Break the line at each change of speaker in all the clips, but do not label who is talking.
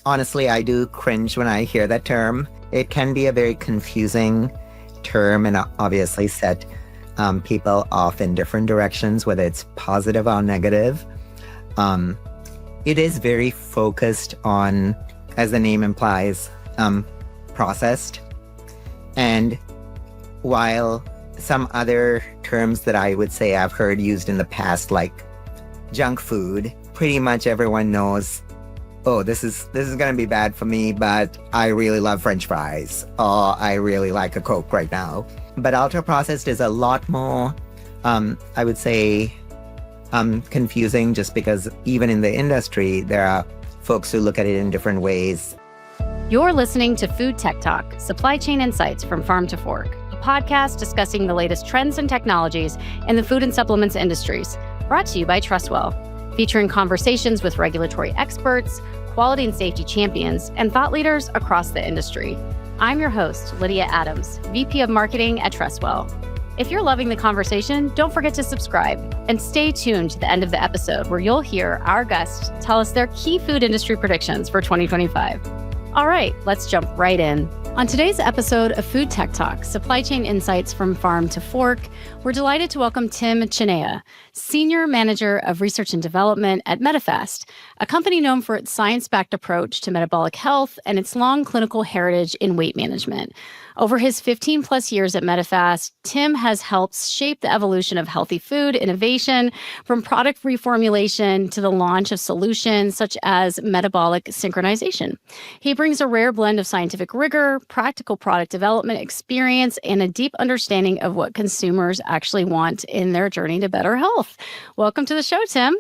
Honestly, I do cringe when I hear that term. It can be a very confusing term and obviously set people off in different directions, whether it's positive or negative. Um, it is very focused on, as the name implies, processed. And while some other terms that I would say I've heard used in the past, like junk food, pretty much everyone knows, oh, this is going to be bad for me, but I really love French fries, or I really like a Coke right now. But ultra processed is a lot more, I would say, confusing, just because even in the industry, there are folks who look at it in different ways.
You're listening to Food Tech Talk, Supply Chain Insights from Farm to Fork, a podcast discussing the latest trends and technologies in the food and supplements industries, brought to you by Trustwell, featuring conversations with regulatory experts, quality and safety champions, and thought leaders across the industry. I'm your host, Lydia Adams, VP of Marketing at Trustwell. If you're loving the conversation, don't forget to subscribe and stay tuned to the end of the episode where you'll hear our guests tell us their key food industry predictions for 2025. All right, let's jump right in. On today's episode of Food Tech Talk, Supply Chain Insights from Farm to Fork, we're delighted to welcome Tim Chinniah, Senior Manager of Research and Development at Medifast, a company known for its science-backed approach to metabolic health and its long clinical heritage in weight management. Over his 15 plus years at Medifast, Tim has helped shape the evolution of healthy food innovation, from product reformulation to the launch of solutions such as metabolic synchronization. He brings a rare blend of scientific rigor, practical product development experience, and a deep understanding of what consumers actually want in their journey to better health. Welcome to the show, Tim.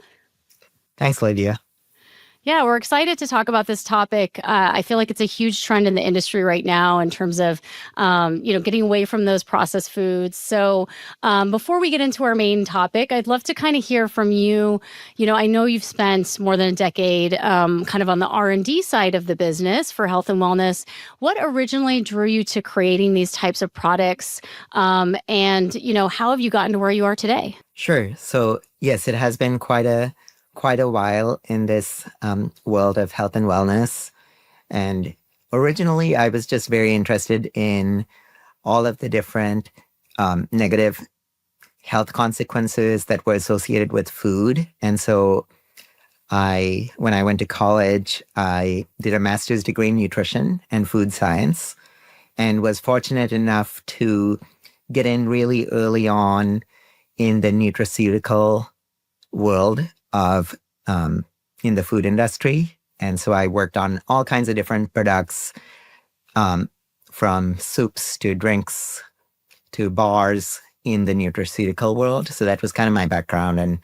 Thanks, Lydia.
Yeah, we're excited to talk about this topic. I feel like it's a huge trend in the industry right now in terms of, getting away from those processed foods. So before we get into our main topic, I'd love to kind of hear from you. I know you've spent more than a decade kind of on the R&D side of the business for health and wellness. What originally drew you to creating these types of products? And how have you gotten to where you are today?
Sure. So yes, it has been quite a while in this world of health and wellness. And originally, I was just very interested in all of the different negative health consequences that were associated with food. And so when I went to college, I did a master's degree in nutrition and food science, and was fortunate enough to get in really early on in the nutraceutical world of in the food industry. And so I worked on all kinds of different products, from soups to drinks to bars in the nutraceutical world. So that was kind of my background. And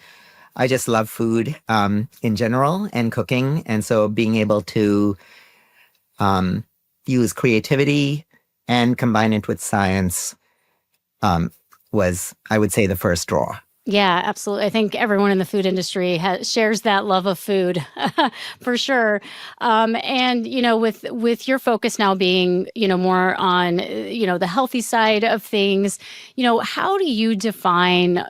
I just love food in general and cooking. And so being able to use creativity and combine it with science was, I would say, the first draw.
Yeah, absolutely. I think everyone in the food industry shares that love of food for sure. And, with your focus now being, more on, the healthy side of things, how do you define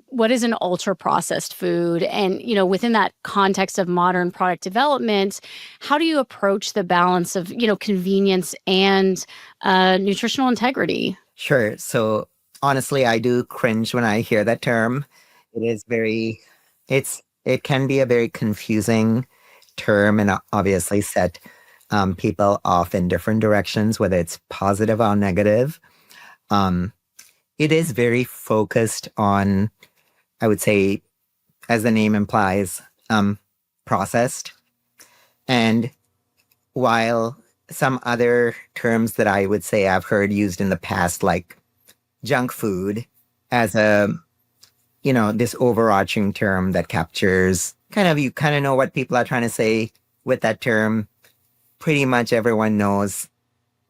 what is an ultra processed food? And, within that context of modern product development, how do you approach the balance of, convenience and nutritional integrity?
Sure. So honestly, I do cringe when I hear that term. It can be a very confusing term and obviously set people off in different directions, whether it's positive or negative. It is very focused on, I would say, as the name implies, processed. And while some other terms that I would say I've heard used in the past, like junk food, as this overarching term that captures you kind of know what people are trying to say with that term. Pretty much everyone knows,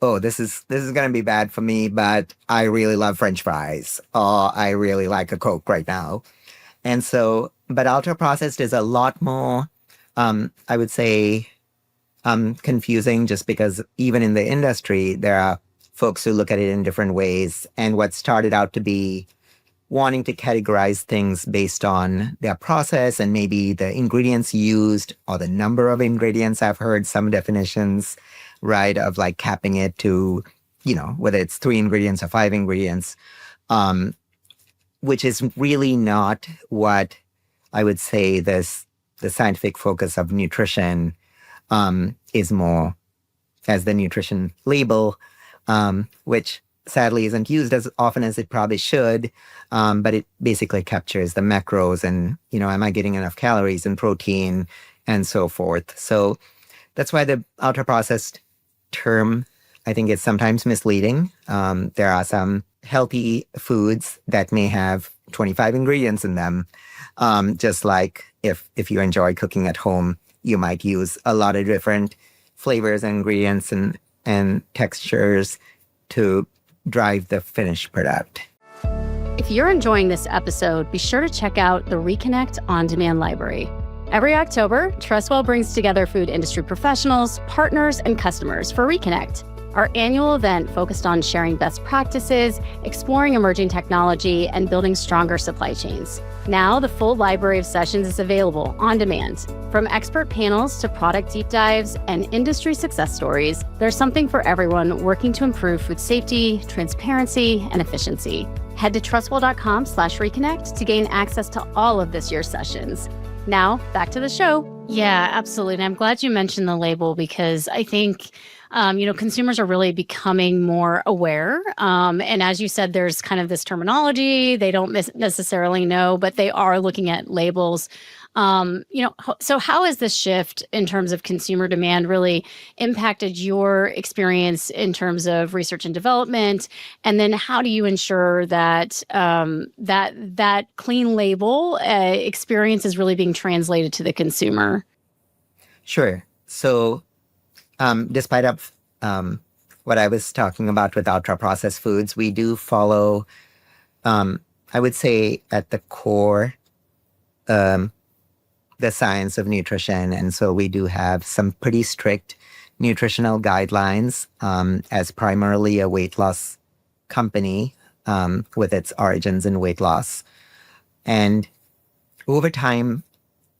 oh, this is going to be bad for me, but I really love French fries, or I really like a Coke right now. And so, but ultra processed is a lot more, I would say, confusing, just because even in the industry, there are folks who look at it in different ways. And what started out to be wanting to categorize things based on their process and maybe the ingredients used or the number of ingredients. I've heard some definitions, right, of like capping it to, whether it's 3 ingredients or 5 ingredients, which is really not what I would say the scientific focus of nutrition is more as the nutrition label, which sadly isn't used as often as it probably should, but it basically captures the macros and, am I getting enough calories and protein and so forth. So that's why the ultra-processed term, I think, is sometimes misleading. There are some healthy foods that may have 25 ingredients in them, just like if you enjoy cooking at home, you might use a lot of different flavors and ingredients and textures to drive the finished product.
If you're enjoying this episode, be sure to check out the Reconnect On-Demand Library. Every October, Trustwell brings together food industry professionals, partners, and customers for Reconnect, our annual event focused on sharing best practices, exploring emerging technology, and building stronger supply chains. Now, the full library of sessions is available on demand. From expert panels to product deep dives and industry success stories, there's something for everyone working to improve food safety, transparency, and efficiency. Head to trustwell.com/reconnect to gain access to all of this year's sessions. Now, back to the show. Yeah, absolutely. And I'm glad you mentioned the label because I think consumers are really becoming more aware. And as you said, there's kind of this terminology they don't necessarily know, but they are looking at labels. So how has this shift in terms of consumer demand really impacted your experience in terms of research and development? And then how do you ensure that that clean label experience is really being translated to the consumer?
Sure. So despite what I was talking about with ultra-processed foods, we do follow, I would say, at the core, the science of nutrition. And so we do have some pretty strict nutritional guidelines as primarily a weight loss company with its origins in weight loss. And over time,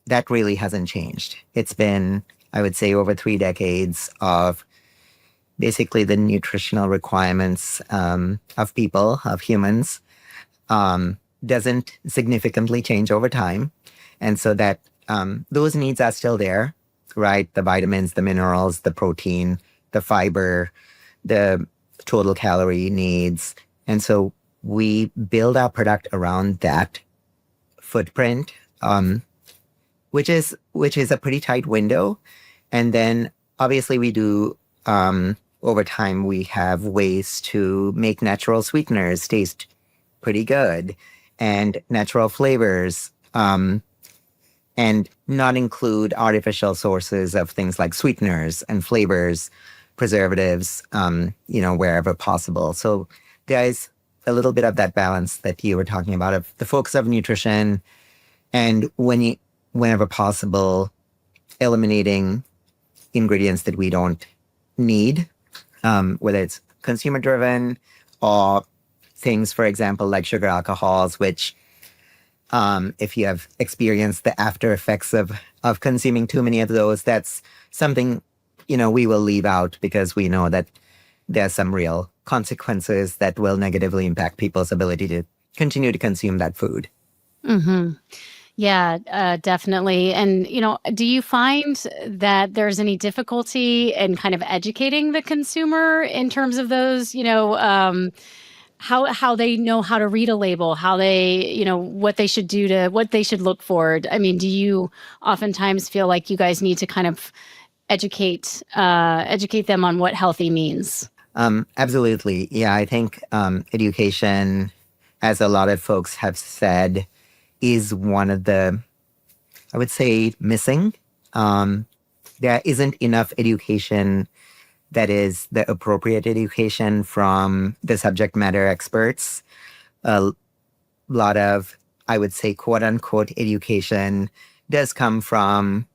that really hasn't changed. It's been, I would say, over 3 decades of basically the nutritional requirements of people, of humans, doesn't significantly change over time. And so that those needs are still there, right? The vitamins, the minerals, the protein, the fiber, the total calorie needs. And so we build our product around that footprint, which is a pretty tight window. And then obviously we do, over time, we have ways to make natural sweeteners taste pretty good and natural flavors, and not include artificial sources of things like sweeteners and flavors, preservatives, wherever possible. So there's a little bit of that balance that you were talking about of the focus of nutrition and whenever possible, eliminating ingredients that we don't need, whether it's consumer driven or things, for example, like sugar alcohols, which if you have experienced the after effects of consuming too many of those, that's something, we will leave out because we know that there's some real consequences that will negatively impact people's ability to continue to consume that food.
Mm-hmm. Yeah, definitely. And, do you find that there's any difficulty in kind of educating the consumer in terms of those, how they know how to read a label, how they, what they should do what they should look for? I mean, do you oftentimes feel like you guys need to kind of educate them on what healthy means?
Absolutely. Yeah, I think education, as a lot of folks have said, is one of the, I would say, missing. There isn't enough education that is the appropriate education from the subject matter experts. A lot of, I would say, quote unquote, education does come from,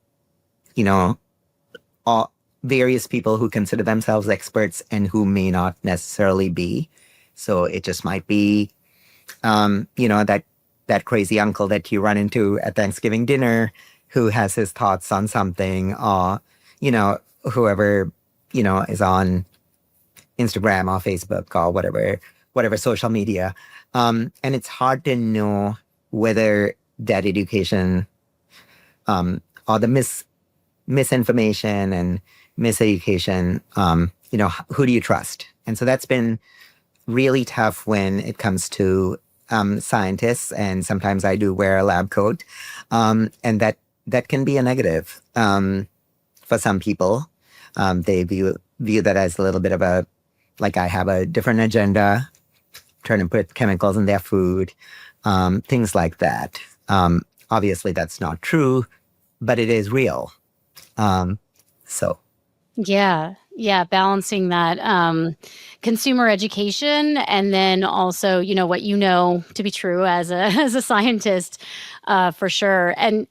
various people who consider themselves experts and who may not necessarily be. So it just might be That crazy uncle that you run into at Thanksgiving dinner who has his thoughts on something, or, whoever, is on Instagram or Facebook or whatever social media. And it's hard to know whether that education, or the misinformation and miseducation, who do you trust? And so that's been really tough when it comes to scientists, and sometimes I do wear a lab coat, and that can be a negative for some people. They view that as a little bit of a, like, I have a different agenda, trying to put chemicals in their food, things like that. Obviously, that's not true, but it is real. So.
Yeah, balancing that consumer education, and then also, what to be true as a as a scientist, for sure. And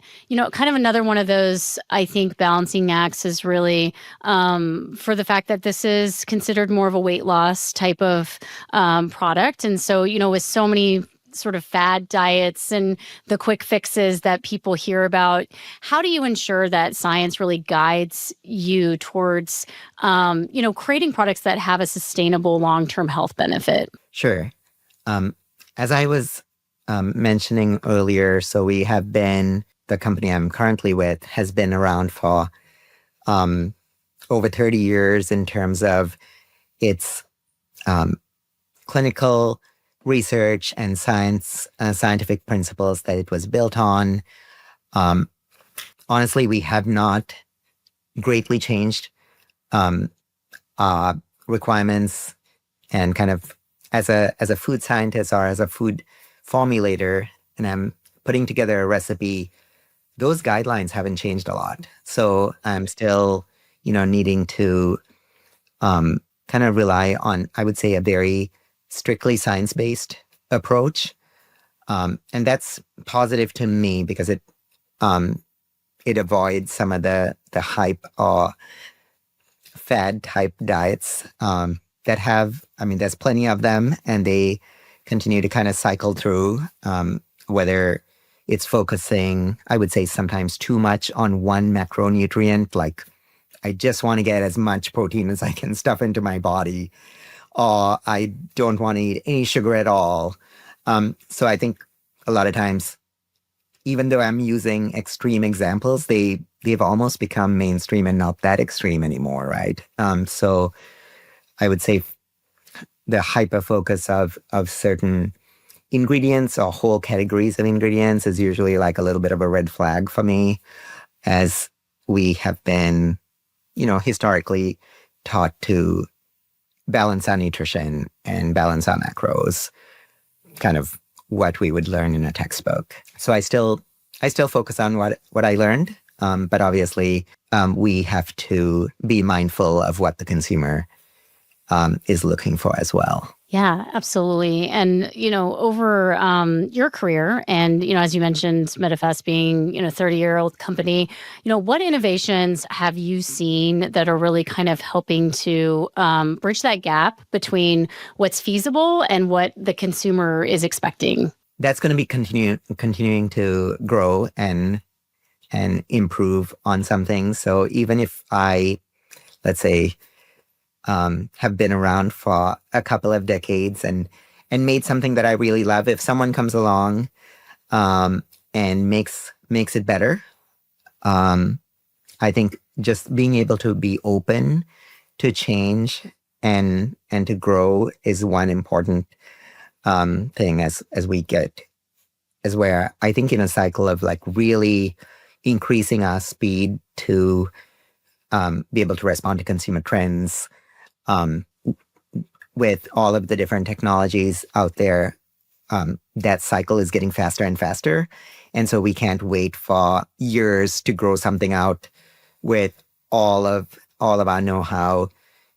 kind of another one of those, I think, balancing acts is really for the fact that this is considered more of a weight loss type of product, and so with so many sort of fad diets and the quick fixes that people hear about, how do you ensure that science really guides you towards, creating products that have a sustainable long-term health benefit?
Sure. As I was mentioning earlier, so the company I'm currently with has been around for over 30 years in terms of its clinical research and scientific principles that it was built on. Honestly, we have not greatly changed our requirements, and kind of as a food scientist or as a food formulator, and I'm putting together a recipe, those guidelines haven't changed a lot. So I'm still, needing to kind of rely on, I would say, a very strictly science-based approach. And that's positive to me because it avoids some of the hype or fad type diets that have, there's plenty of them, and they continue to kind of cycle through, whether it's focusing, I would say, sometimes too much on one macronutrient, like I just want to get as much protein as I can stuff into my body, or I don't want to eat any sugar at all. So I think a lot of times, even though I'm using extreme examples, they've almost become mainstream and not that extreme anymore, right? So I would say the hyper focus of certain ingredients or whole categories of ingredients is usually like a little bit of a red flag for me, as we have been, historically taught to balance our nutrition and balance our macros, kind of what we would learn in a textbook. So I still focus on what I learned, but obviously we have to be mindful of what the consumer is looking for as well.
Yeah, absolutely. And, over your career and, as you mentioned, Medifast being, 30-year-old company, what innovations have you seen that are really kind of helping to bridge that gap between what's feasible and what the consumer is expecting?
That's going to be continuing to grow and improve on some things. So even if I, let's say, have been around for a couple of decades and made something that I really love, if someone comes along and makes it better, I think just being able to be open to change and to grow is one important thing as where I think in a cycle of like really increasing our speed to be able to respond to consumer trends, with all of the different technologies out there, that cycle is getting faster and faster. And so we can't wait for years to grow something out with all of our know-how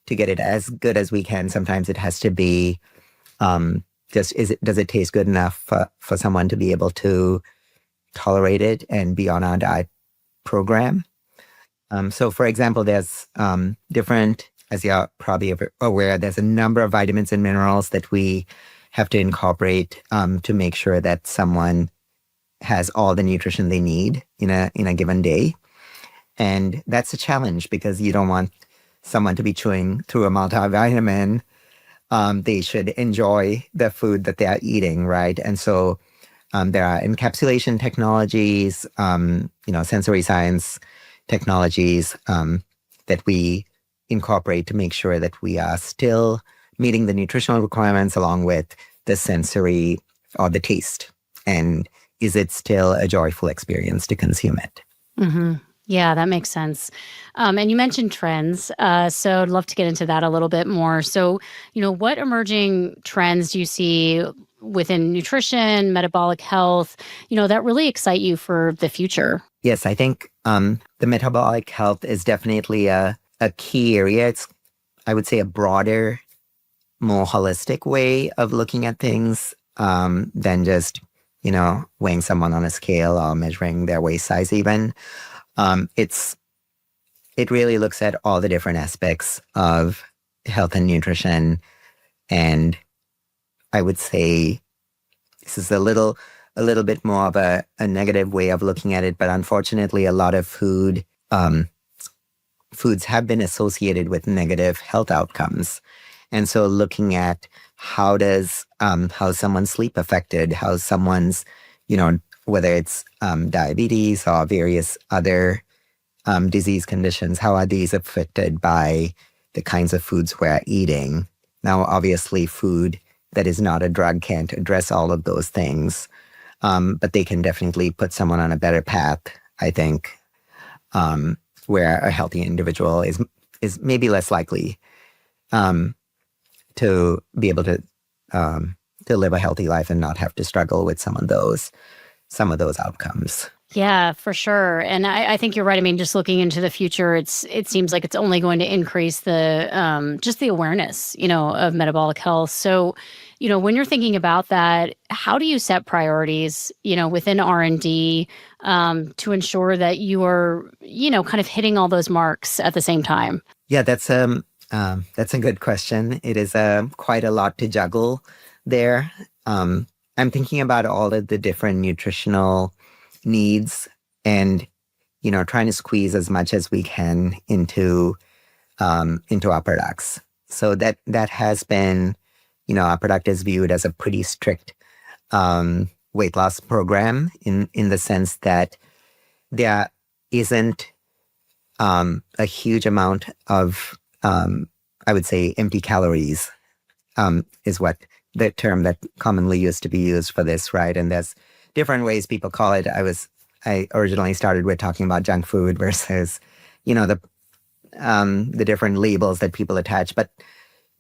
to get it as good as we can. Sometimes it has to be does it taste good enough for someone to be able to tolerate it and be on our diet program. So for example, there's different, as you're probably aware, there's a number of vitamins and minerals that we have to incorporate to make sure that someone has all the nutrition they need in a given day. And that's a challenge because you don't want someone to be chewing through a multivitamin. They should enjoy the food that they are eating, right? And so there are encapsulation technologies, sensory science technologies that we incorporate to make sure that we are still meeting the nutritional requirements along with the sensory or the taste. And is it still a joyful experience to consume it?
Mm-hmm. Yeah, that makes sense. And you mentioned trends. So I'd love to get into that a little bit more. So, what emerging trends do you see within nutrition, metabolic health, that really excite you for the future?
Yes, I think the metabolic health is definitely a key area. It's, I would say, a broader, more holistic way of looking at things than just, weighing someone on a scale or measuring their waist size even. It really looks at all the different aspects of health and nutrition. And I would say this is a little bit more of a negative way of looking at it, but unfortunately a lot of foods have been associated with negative health outcomes. And so looking at how someone's sleep affected, how someone's, whether it's diabetes or various other disease conditions, how are these affected by the kinds of foods we're eating? Now, obviously, food that is not a drug can't address all of those things, but they can definitely put someone on a better path, I think, where a healthy individual is maybe less likely to be able to live a healthy life and not have to struggle with some of those outcomes.
Yeah, for sure. And I think you're right. I mean, just looking into the future, it seems like it's only going to increase the just the awareness, of metabolic health. So, when you're thinking about that, how do you set priorities, within R&D to ensure that you are, kind of hitting all those marks at the same time?
Yeah, that's a good question. It is quite a lot to juggle there. I'm thinking about all of the different nutritional needs and, trying to squeeze as much as we can into our products. So that has been, our product is viewed as a pretty strict weight loss program in the sense that there isn't a huge amount of, I would say, empty calories is what the term that commonly used to be used for this, right? And there's different ways people call it. I originally started with talking about junk food versus, the different labels that people attach. But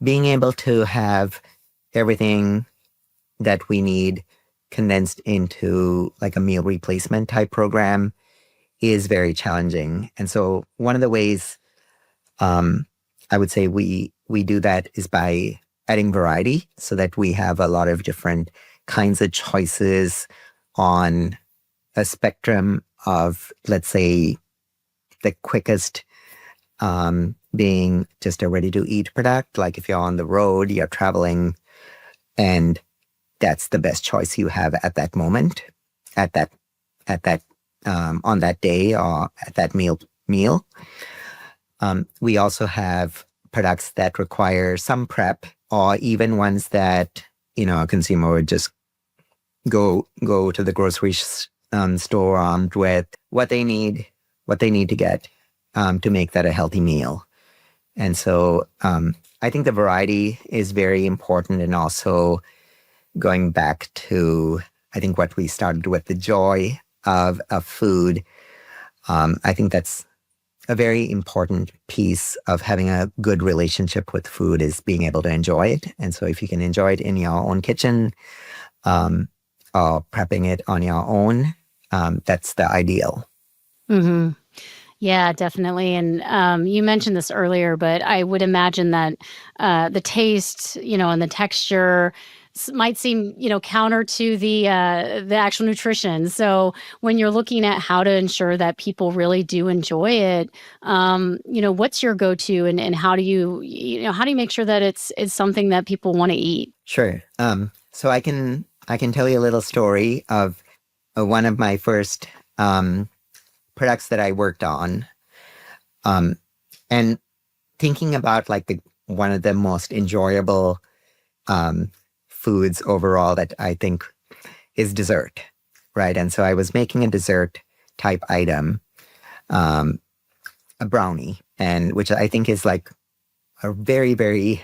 being able to have everything that we need condensed into like a meal replacement type program is very challenging. And so one of the ways I would say we do that is by adding variety so that we have a lot of different kinds of choices on a spectrum of, let's say, the quickest being just a ready-to-eat product. Like if you're on the road, you're traveling, and that's the best choice you have at that moment, on that day or at that meal. We also have products that require some prep, or even ones that, a consumer would just go to the grocery store armed with what they need to get to make that a healthy meal. And so I think the variety is very important, and also going back to, I think, what we started with, the joy of food. I think that's a very important piece of having a good relationship with food, is being able to enjoy it. And so if you can enjoy it in your own kitchen or prepping it on your own, that's the ideal.
Mm-hmm. Yeah, definitely. And you mentioned this earlier, but I would imagine that the taste, and the texture might seem, counter to the actual nutrition. So when you're looking at how to ensure that people really do enjoy it, what's your go-to, and how do you make sure that it's something that people want to eat?
Sure. So I can tell you a little story of one of my first products that I worked on, um, and thinking about like the one of the most enjoyable um, foods overall that I think is dessert, right? And so I was making a dessert type item, um, a brownie, and which I think is like a very, very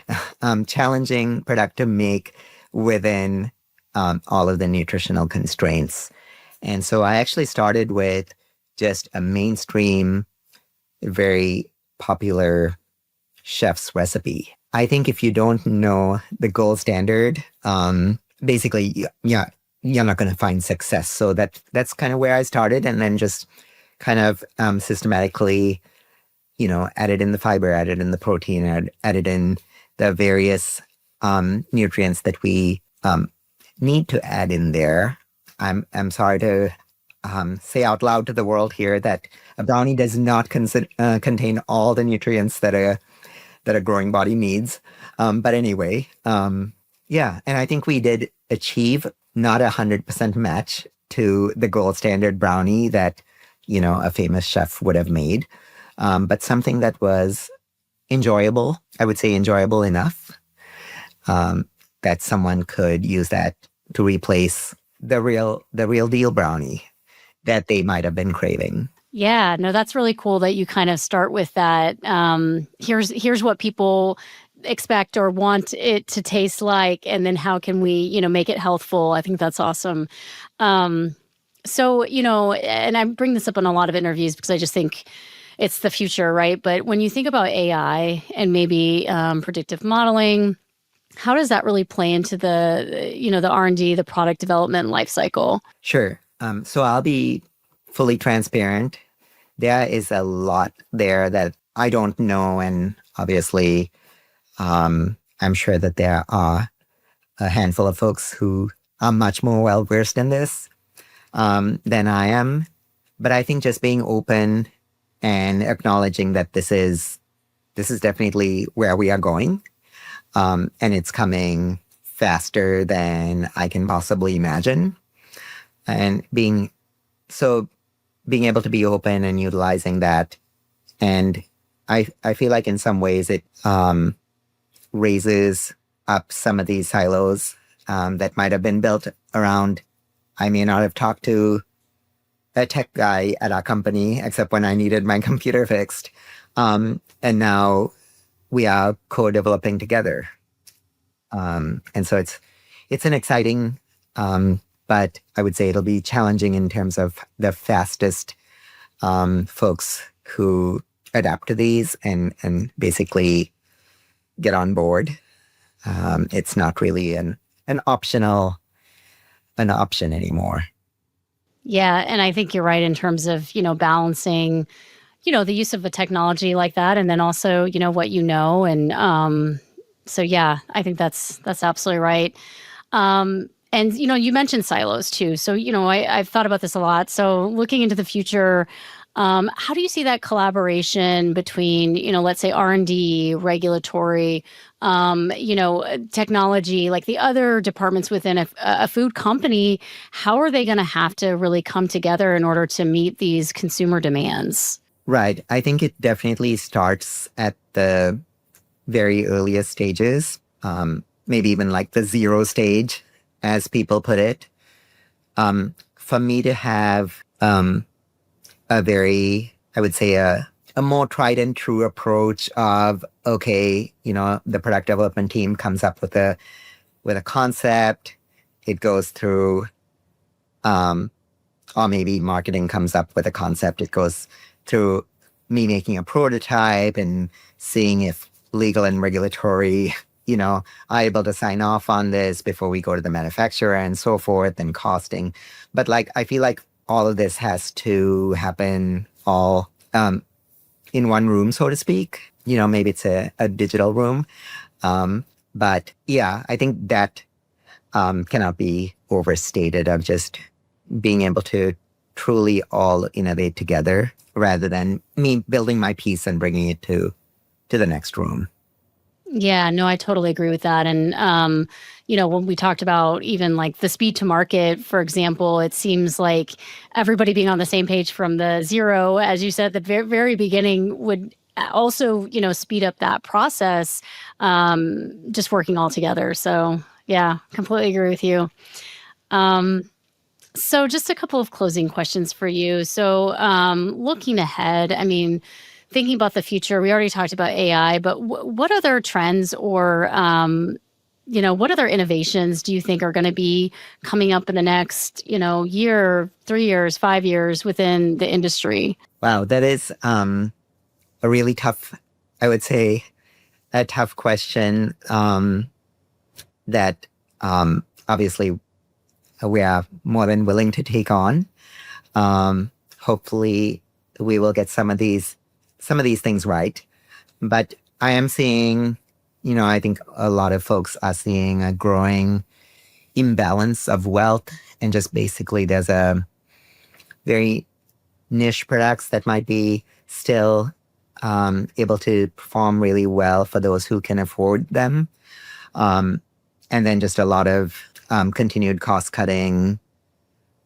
challenging product to make within all of the nutritional constraints. And so I actually started with just a mainstream, very popular chef's recipe. I think if you don't know the gold standard, basically, yeah, you're not going to find success. So that's kind of where I started, and then just kind of systematically, added in the fiber, added in the protein, added in the various nutrients that we need to add in there. I'm sorry to say out loud to the world here that a brownie does not contain all the nutrients that a growing body needs. But anyway, yeah, and I think we did achieve not 100% match to the gold standard brownie that a famous chef would have made, but something that was enjoyable. I would say enjoyable enough that someone could use that to replace the real deal brownie that they might have been craving.
Yeah, no, that's really cool that you kind of start with that. Here's what people expect or want it to taste like, and then how can we, make it healthful? I think that's awesome. So, and I bring this up in a lot of interviews because I just think it's the future, right? But when you think about AI and maybe predictive modeling, how does that really play into the R&D, the product development life cycle?
Sure. So I'll be fully transparent. There is a lot there that I don't know, and obviously, I'm sure that there are a handful of folks who are much more well versed in this than I am. But I think just being open and acknowledging that this is definitely where we are going, and it's coming faster than I can possibly imagine, and being able to be open and utilizing that. And I feel like in some ways it raises up some of these silos that might have been built around. I may not have talked to a tech guy at our company except when I needed my computer fixed. And now we are co-developing together. And so it's an exciting, but I would say it'll be challenging in terms of the fastest folks who adapt to these and basically get on board. It's not really an option anymore.
Yeah, and I think you're right in terms of, balancing, the use of a technology like that, and then also, what and so yeah, I think that's absolutely right. And, you mentioned silos too. So, I've thought about this a lot. So looking into the future, how do you see that collaboration between, let's say R&D, regulatory, technology, like the other departments within a food company? How are they going to have to really come together in order to meet these consumer demands?
Right. I think it definitely starts at the very earliest stages, maybe even like the zero stage, as people put it. For me to have a very, I would say, a more tried and true approach of, okay, the product development team comes up with a concept, it goes through, or maybe marketing comes up with a concept, it goes through me making a prototype and seeing if legal and regulatory, are able to sign off on this before we go to the manufacturer and so forth, and costing. But I feel like all of this has to happen all in one room, so to speak. Maybe it's a digital room. But yeah, I think that cannot be overstated, of just being able to truly all innovate together rather than me building my piece and bringing it to the next room.
Yeah, no, I totally agree with that. And, when we talked about even like the speed to market, for example, it seems like everybody being on the same page from the zero, as you said, at the very beginning would also, speed up that process, just working all together. So, yeah, completely agree with you. Um, so, just a couple of closing questions for you. So, looking ahead, I mean, thinking about the future, we already talked about AI, but what other trends or, what other innovations do you think are going to be coming up in the next, year, 3 years, 5 years within the industry?
Wow, that is a really tough, I would say, a tough question that obviously we are more than willing to take on. Hopefully, we will get some of these things right. But I am seeing, I think a lot of folks are seeing a growing imbalance of wealth, and just basically there's a very niche products that might be still able to perform really well for those who can afford them. Um, and then just a lot of continued cost cutting,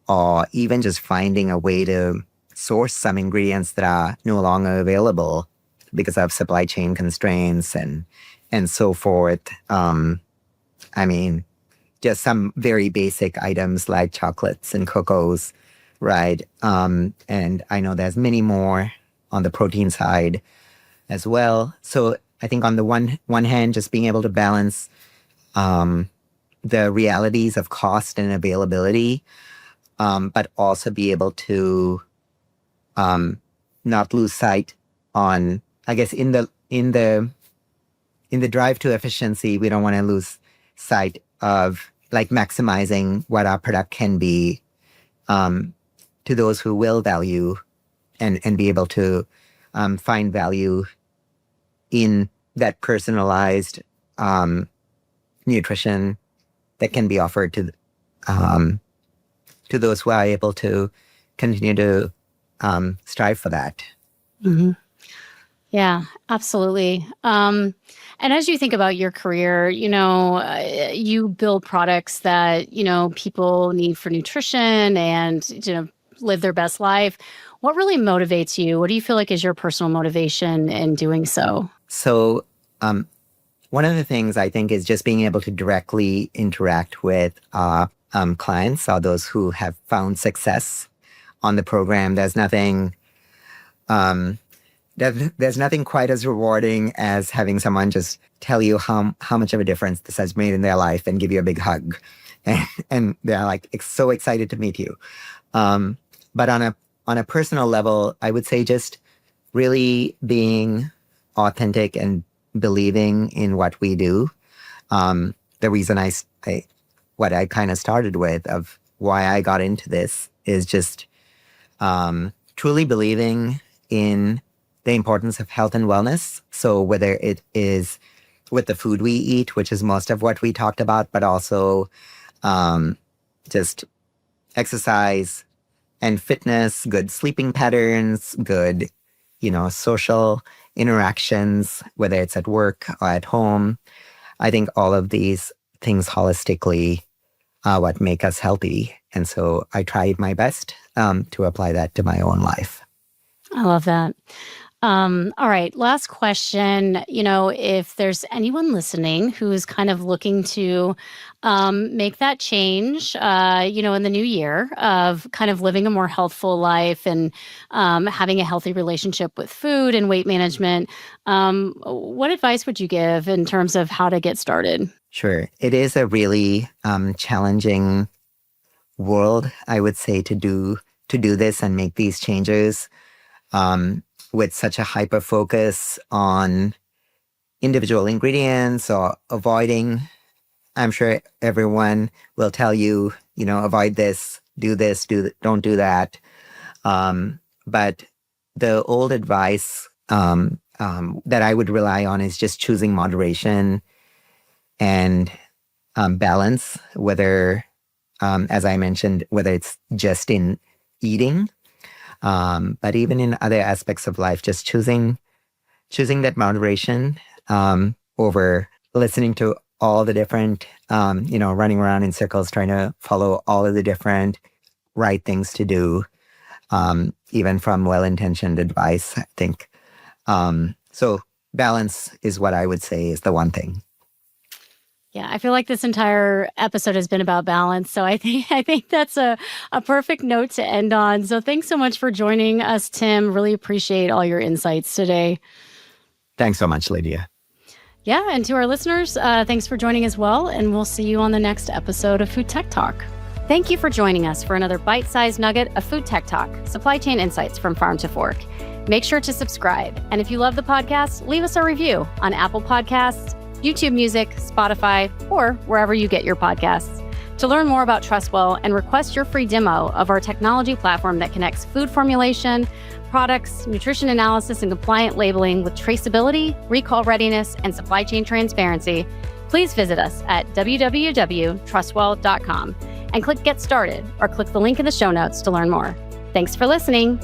or even just finding a way to source some ingredients that are no longer available because of supply chain constraints and so forth. I mean, just some very basic items like chocolates and cocos, right? And I know there's many more on the protein side as well. So I think on the one hand, just being able to balance the realities of cost and availability, but also be able to not lose sight on, I guess, in the drive to efficiency, we don't want to lose sight of like maximizing what our product can be to those who will value and be able to find value in that personalized nutrition that can be offered to those who are able to continue to strive for that.
Hmm. Yeah, absolutely. And as you think about your career, you build products that, people need for nutrition and, live their best life. What really motivates you? What do you feel like is your personal motivation in doing so?
So, one of the things I think is just being able to directly interact with clients or those who have found success on the program. There's nothing quite as rewarding as having someone just tell you how much of a difference this has made in their life and give you a big hug, and they're like so excited to meet you. But on a personal level, I would say just really being authentic and believing in what we do. The reason what I kind of started with of why I got into this is just truly believing in the importance of health and wellness. So whether it is with the food we eat, which is most of what we talked about, but also just exercise and fitness, good sleeping patterns, good, social interactions, whether it's at work or at home. I think all of these things holistically are what make us healthy. And so I tried my best to apply that to my own life.
I love that. All right, last question. If there's anyone listening who's kind of looking to make that change, in the new year of kind of living a more healthful life and having a healthy relationship with food and weight management, what advice would you give in terms of how to get started?
Sure. It is a really challenging world, I would say, to do this and make these changes. With such a hyper focus on individual ingredients or avoiding, I'm sure everyone will tell you, avoid this, don't do that. But the old advice that I would rely on is just choosing moderation and balance, whether, as I mentioned, whether it's just in eating, but even in other aspects of life, just choosing that moderation. over listening to all the different, running around in circles, trying to follow all of the different right things to do, even from well-intentioned advice, I think. So balance is what I would say is the one thing.
Yeah, I feel like this entire episode has been about balance. So I think that's a perfect note to end on. So thanks so much for joining us, Tim. Really appreciate all your insights today.
Thanks so much, Lydia.
Yeah, and to our listeners, thanks for joining as well. And we'll see you on the next episode of Food Tech Talk. Thank you for joining us for another bite-sized nugget of Food Tech Talk, supply chain insights from farm to fork. Make sure to subscribe. And if you love the podcast, leave us a review on Apple Podcasts, YouTube Music, Spotify, or wherever you get your podcasts. To learn more about Trustwell and request your free demo of our technology platform that connects food formulation, products, nutrition analysis, and compliant labeling with traceability, recall readiness, and supply chain transparency, please visit us at www.trustwell.com and click Get Started or click the link in the show notes to learn more. Thanks for listening.